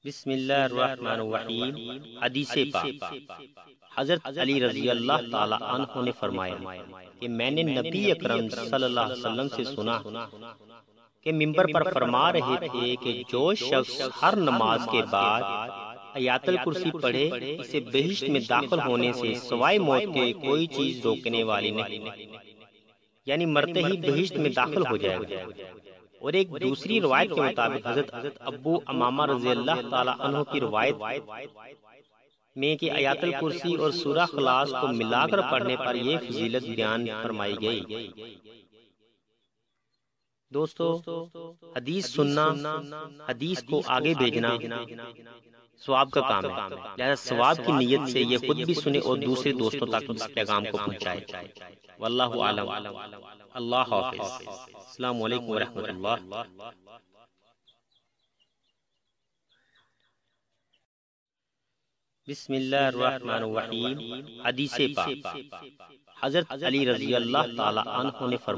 بسم اللہ الرحمن الرحیم۔ حدیث پاک۔ حضرت علی رضی اللہ تعالی عنہ نے فرمایا کہ میں نے نبی اکرم صلی اللہ علیہ وسلم سے سنا کہ ممبر پر فرما رہے تھے کہ جو شخص ہر نماز کے بعد آیت الکرسی پڑھے اسے بہشت میں داخل ہونے سے سوائے موت کے کوئی چیز روکنے والی نہیں، یعنی مرتے ہی بہشت میں داخل ہو جائے گا۔ اور ایک دوسری روایت کے مطابق حضرت ابو امامہ رضی اللہ تعالی عنہ کی روایت میں کہ آیت الکرسی اور سورہ اخلاص کو ملا کر پڑھنے پر یہ فضیلت بیان فرمائی گئی۔ دوستو، حدیث سننا، حدیث کو آگے بھیجنا ثواب کا کام ہے، لہذا ثواب کی نیت سے یہ خود بھی سنے اور دوسرے دوستوں تک اس پیغام کو پہنچائے۔ واللہ اعلم۔ اللہ حافظ۔ السلام علیکم ورحمۃ اللہ۔ بسم اللہ الرحمن الرحیم۔ حدیث پاک۔ حضرت علی رضی اللہ تعالی عنہ نے فرمایا